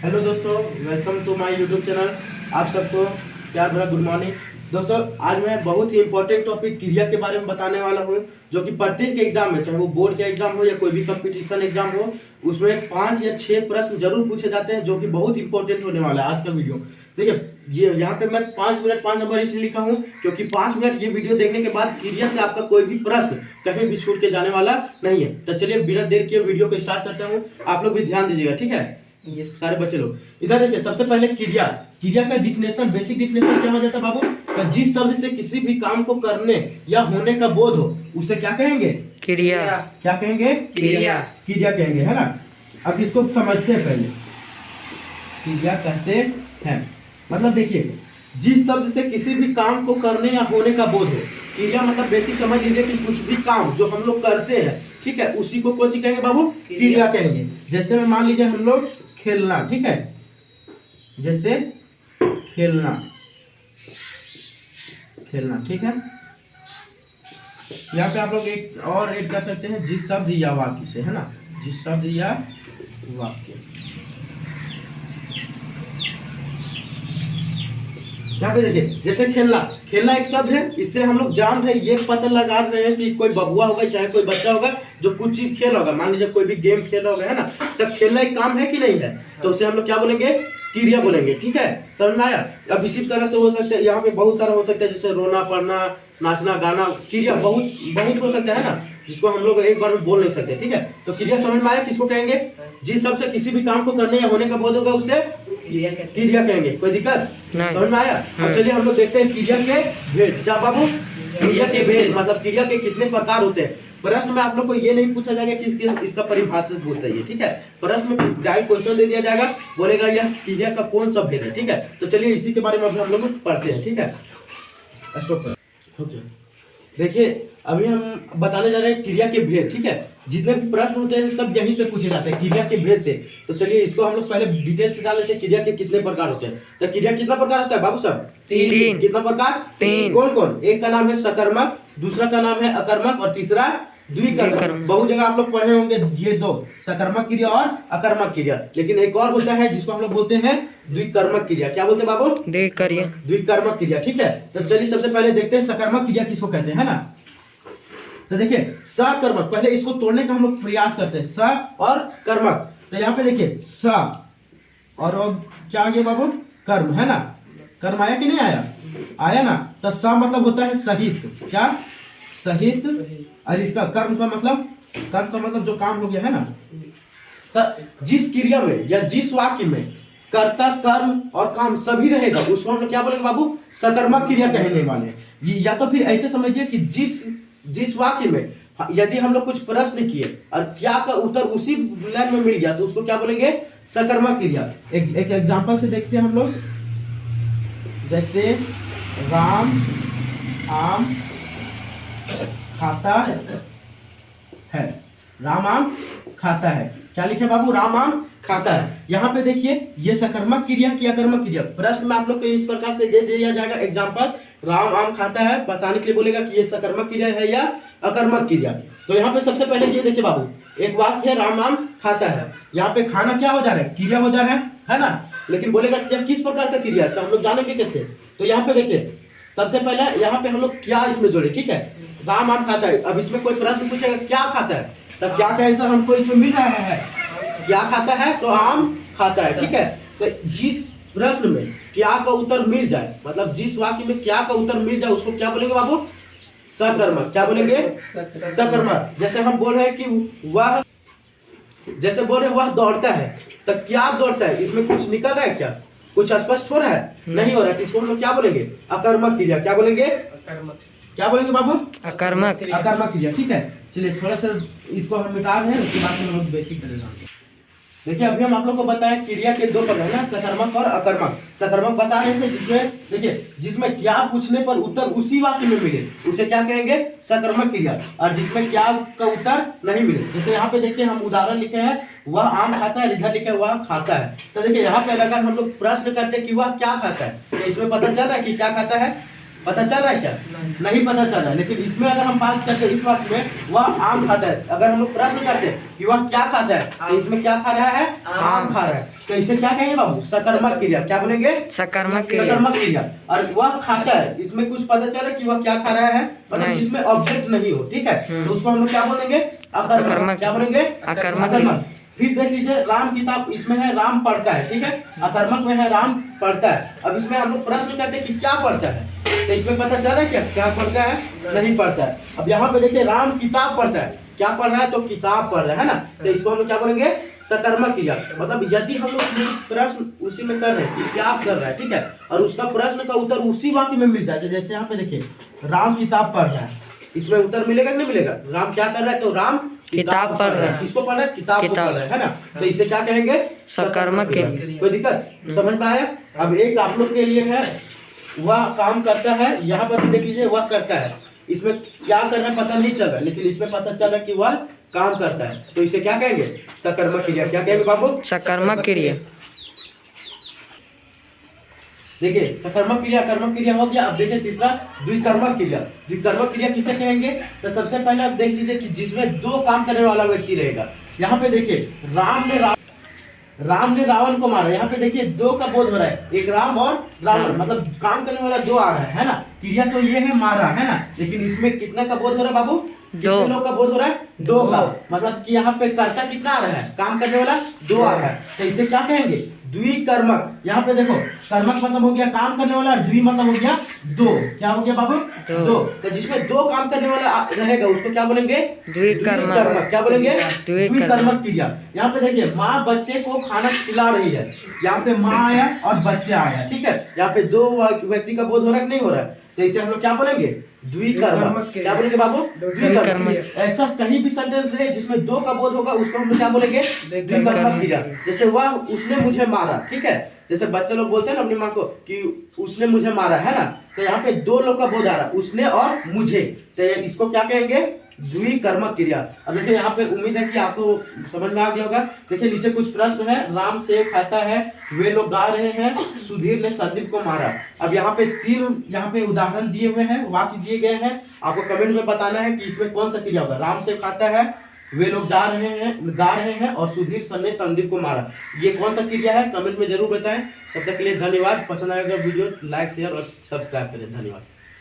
Hello दोस्तों, welcome to my YouTube channel. आप सबको प्यार भरा गुड मॉर्निंग। दोस्तों, आज मैं बहुत ही इंपॉर्टेंट टॉपिक क्रिया के बारे में बताने वाला हूँ, जो कि प्रत्येक एग्जाम में, चाहे वो बोर्ड का एग्जाम हो या कोई भी कंपटीशन एग्जाम हो, उसमें 5 या 6 प्रश्न जरूर पूछे जाते हैं, जो कि बहुत इंपॉर्टेंट होने वाला है आज का वीडियो। देखिए, ये यहाँ पे मैं 5 मिनट 5 नंबर इसलिए लिखा हूँ क्योंकि 5 मिनट ये वीडियो देखने के बाद क्रिया से आपका कोई भी प्रश्न कहीं भी छूट के जाने वाला नहीं है। तो चलिए बिना देर किए वीडियो को स्टार्ट करता हूँ। आप लोग भी ध्यान दीजिएगा, ठीक है? ये सारे बच्चे लोग इधर देखिए। सबसे पहले क्रिया का डिफिनेशन, बेसिक डिफिनेशन क्या हो जाता है बाबू? तो जिस शब्द से किसी भी काम को करने या होने का बोध हो, उसे क्या कहेंगे? क्रिया। क्या कहेंगे? क्रिया। क्रिया कहेंगे, है ना? अब इसको समझते हैं। पहले क्रिया कहते हैं मतलब देखिए, जिस शब्द से किसी भी काम को करने या होने का बोध हो। क्रिया मतलब बेसिक समझ लीजिए कि कुछ भी काम जो हम लोग करते हैं, ठीक है, उसी को कौन सी कहेंगे बाबू? क्रिया कहेंगे। जैसे में मान लीजिए हम लोग खेलना, ठीक है, जैसे खेलना, ठीक है। यहाँ पे आप लोग एक और ऐड कर सकते हैं, जिस शब्द या वाक्य से, है ना? जिस शब्द या वाक्य। यहाँ पे देखिए, जैसे खेलना एक शब्द है। इससे हम लोग जान रहे हैं, ये पता लगा रहे हैं कि कोई बबुआ होगा चाहे कोई बच्चा होगा जो कुछ चीज खेल होगा। मान लीजिए कोई भी गेम खेल रहा होगा, है ना? तब खेलना एक काम है कि नहीं है? तो उसे हम लोग क्या बोलेंगे? क्रिया बोलेंगे, ठीक है? समझ में आया? अब इसी तरह से हो सकता है, यहाँ पे बहुत सारा हो सकता है, जैसे रोना, पढ़ना, नाचना, गाना। क्रिया बहुत हो सकता है ना, जिसको हम लोग एक बार में बोल नहीं सकते, ठीक है? तो क्रिया समझ में आया? किसको कहेंगे? जिस शब्द से किसी भी काम को करने या होने का बोध होगा, उसे क्रिया कहेंगे। कोई दिक्कत? समझ में आया? अब चलिए हम लोग देखते हैं क्रिया के भेद। क्या बाबू? क्रिया के भेद मतलब क्रिया के कितने प्रकार होते हैं। प्रश्न में आप लोग को ये नहीं पूछा जाएगा कि इसका परिभाषित बताइए, ठीक है? प्रश्न में डायरेक्ट क्वेश्चन दे दिया जाएगा, बोलेगा यह क्रिया का कौन सा भेद है, ठीक है? तो चलिए इसी के बारे में हम लोग पढ़ते हैं, ठीक है? ओके, देखिए, अभी हम बताने जा रहे हैं क्रिया के भेद, ठीक है? जितने भी प्रश्न होते हैं सब यहीं से पूछे जाते हैं, क्रिया के भेद से। तो चलिए इसको हम लोग पहले डिटेल से जान लेते हैं, क्रिया के कितने प्रकार होते हैं। तो क्रिया कितना प्रकार होता है बाबू साहब? 3। कितना प्रकार? 3। कौन कौन? एक का नाम है सकर्मक, दूसरा का नाम है अकर्मक और तीसरा द्विकर्मक। बहुत जगह आप लोग पढ़े होंगे ये दो, सकर्मक क्रिया और अकर्मक क्रिया। लेकिन एक और होता है जिसको हम लोग बोलते हैं द्विकर्मक क्रिया। क्या बोलते हैं बाबू? द्विकर्मक क्रिया, ठीक है? तो चलिए सबसे पहले देखते हैं सकर्मक क्रिया किसको कहते हैं, है ना? तो देखिए, सकर्मक, पहले इसको तोड़ने का हम लोग प्रयास करते हैं। स और कर्मक। तो यहाँ पे देखिए, स और क्या आ गया बाबू? कर्म, है ना? कर्म आया कि नहीं आया? आया ना? तो स मतलब होता है सहित। क्या? सहित। और इसका कर्म का मतलब जो काम हो गया, है ना? तो जिस क्रिया में या जिस वाक्य में कर्ता, कर्म और काम सभी रहेगा, उसको हम लोग क्या बोलेंगे बाबू? सकर्मक क्रिया कहने वाले हैं। या तो फिर ऐसे समझिए कि जिस वाक्य में यदि हम लोग कुछ प्रश्न किए और क्या का उत्तर उसी लाइन में मिल गया, तो उसको क्या बोलेंगे? सकर्मक क्रिया। एक एग्जांपल से देखते हैं हम लोग। जैसे राम आम खाता है। राम आम खाता है। क्या लिखे बाबू? राम आम खाता है। यहाँ पे देखिए, ये सकर्मक क्रिया की अकर्मक क्रिया। प्रश्न में आप लोग को इस प्रकार से दे दिया जाएगा एग्जांपल, राम आम खाता है, बताने के लिए बोलेगा कि ये सकर्मक क्रिया है या अकर्मक क्रिया। तो यहाँ पे सबसे पहले ये देखिए बाबू, एक वाक्य है राम आम खाता है। यहाँ पे खाना क्या हो जा रहा है? क्रिया हो जा रहा है ना? लेकिन बोलेगा किस प्रकार का क्रिया है, तो हम लोग जानेंगे कैसे? तो यहाँ पे देखिए, सबसे पहले यहाँ पे हम लोग क्या इसमें जोड़े, ठीक है? राम आम खाता है। अब इसमें कोई प्रश्न पूछेगा क्या खाता है, तब क्या का आंसर हमको इसमें मिल रहा है? क्या खाता है? तो आम खाता है, ठीक है? तो जिस प्रश्न में क्या का उत्तर मिल जाए, मतलब जिस वाक्य में क्या का उत्तर मिल जाए, उसको क्या बोलेंगे बाबू? सकर्मक। क्या बोलेंगे? सकर्मक। जैसे हम बोल रहे हैं कि वह दौड़ता है, तो क्या दौड़ता है? इसमें कुछ निकल रहा है क्या? कुछ स्पष्ट हो रहा है? नहीं हो रहा है। तो इसको हम लोग क्या बोलेंगे? अकर्मक क्रिया। क्या बोलेंगे? क्या बोलेंगे बाबू? अकर्मक क्रिया, ठीक है? चलिए थोड़ा सा इसको हम मिटा रहे हैं, उसके बाद हम लोग बेसिक करेंगे। देखिए, अभी हम आप लोग को बताया क्रिया के दो प्रकार हैं, सकर्मक और अकर्मक। सकर्मक बता रहे थे जिसमें देखिए, जिसमें क्या पूछने पर उत्तर उसी वाक्य में मिले, उसे क्या कहेंगे? सकर्मक क्रिया। और जिसमें क्या का उत्तर नहीं मिले, जैसे यहाँ पे देखिए हम उदाहरण लिखे हैं, वह आम खाता है, इधर लिखे वह खाता है। तो देखिए यहाँ पे अगर हम लोग प्रश्न करते कि वह क्या खाता है, तो इसमें पता चल रहा है कि क्या खाता है? पता चल रहा है क्या? नहीं पता चल रहा है। लेकिन इसमें अगर हम बात करते हैं इस वक्त में वह आम खाता है, अगर हम लोग प्रश्न करते हैं कि वह क्या खाता है तो इसमें क्या खा रहा है? आम खा रहा है। तो इसे क्या कहेंगे बाबू? सकर्मक क्रिया। क्या बोलेंगे? सकर्मक क्रिया। सकर्मक क्रिया। और वह खाता है, इसमें कुछ पता चल रहा है कि वह क्या खा रहा है, मतलब जिसमें ऑब्जेक्ट नहीं हो, ठीक है, तो उसको हम लोग क्या बोलेंगे? अकर्मक। क्या बोलेंगे? अकर्मक। फिर देख लीजिए राम किताब, इसमें है राम पढ़ता है, ठीक है, अकर्मक में है राम पढ़ता है। अब इसमें हम लोग प्रश्न करते हैं कि क्या पढ़ता है, तो इसमें पता चल रहा है क्या पढ़ता है? नहीं पढ़ता है। अब यहाँ पे देखिए राम किताब पढ़ता है, क्या पढ़ रहा है? तो किताब पढ़ रहा है ना, तो इसको हम लोग क्या बोलेंगे? सकर्मक क्रिया। मतलब यदि हम लोग प्रश्न उसी में कर रहे हैं कि क्या कर रहा है, ठीक है, और उसका प्रश्न का उत्तर उसी वाक्य में मिल जाता है। जैसे यहाँ पे देखिए राम किताब पढ़ रहा है, इसमें उत्तर मिलेगा कि नहीं मिलेगा? राम क्या कर रहा है? तो राम किताब पढ़ रहा है। किसको पढ़ रहा है? किताब को पढ़ रहा है ना, तो इसे क्या कहेंगे? सकर्मक क्रिया। कोई दिक्कत समझ में आया? अब एक आप लोग के लिए है वह काम करता है, यहाँ पर देख लीजिए वह करता है, इसमें क्या कर रहा है पता नहीं चल रहा है, लेकिन इसमें पता चल रहा है कि वह काम करता है, तो इसे क्या कहेंगे? सकर्मक क्रिया। क्या कहेंगे बाबू? सकर्मक क्रिया। देखिए सकर्मक क्रिया कर्मक क्रिया हो गया। अब देखिए तीसरा द्विकर्मक क्रिया। द्विकर्मक क्रिया किसे कहेंगे? तो सबसे पहले आप देख लीजिए कि जिसमें दो काम करने वाला व्यक्ति रहेगा। यहाँ पे देखिए राम ने रावण को मारा, यहाँ पे देखिए दो का बोध हो रहा है, एक राम और रावण, मतलब काम करने वाला दो आ रहा है ना। क्रिया तो ये है मारा, है ना, लेकिन इसमें कितना का बोध हो रहा है बाबू? कितने लोग का बोध हो रहा है? दो का। मतलब कि यहाँ पे कर्ता कितना आ रहा है? काम करने वाला दो आ रहा है, तो इसे क्या कहेंगे? द्विकर्मक। यहाँ पे देखो कर्मक मतलब हो गया काम करने वाला, द्वि मतलब हो गया दो। क्या हो गया बाबू? दो। तो जिसमें दो काम करने वाला रहेगा उसको क्या बोलेंगे? द्विकर्मक। क्या बोलेंगे? द्विकर्मक क्रिया। यहाँ पे देखिए माँ बच्चे को खाना खिला रही है, यहाँ पे माँ आया और बच्चा आया, ठीक है, यहाँ पे दो व्यक्ति का बोध हो रहा है कि नहीं हो रहा है, तो इसे हम लोग क्या बोलेंगे? द्विकर्मक। क्या बोलेंगे बाबू? द्विकर्मक। ऐसा कहीं भी सेंटेंस रहे जिसमें दो का बोध होगा उसको हम लोग क्या बोलेंगे? द्विकर्मक क्रिया। जैसे वह उसने मुझे मारा, ठीक है, जैसे बच्चे लोग बोलते हैं ना अपनी माँ को कि उसने मुझे मारा, है ना, तो यहाँ पे दो लोग का बोध आ रहा है, उसने और मुझे, तो इसको क्या कहेंगे? द्विकर्मक क्रिया। अब देखिए यहाँ पे उम्मीद है कि आपको समझ में आ गया होगा। देखिए नीचे कुछ प्रश्न है। राम सेब खाता है, वे लोग गा रहे हैं, सुधीर ने संदीप को मारा। अब यहाँ पे तीन यहाँ पे उदाहरण दिए हुए हैं, वाक्य दिए गए हैं, आपको कमेंट में बताना है कि इसमें कौन सा क्रिया होगा। राम सेब खाता है, वे लोग गा रहे हैं और सुधीर ने संदीप को मारा, ये कौन सा क्रिया है? कमेंट में जरूर बताएं। तब तक के लिए धन्यवाद। पसंद आएगा वीडियो लाइक शेयर और सब्सक्राइब करें। धन्यवाद।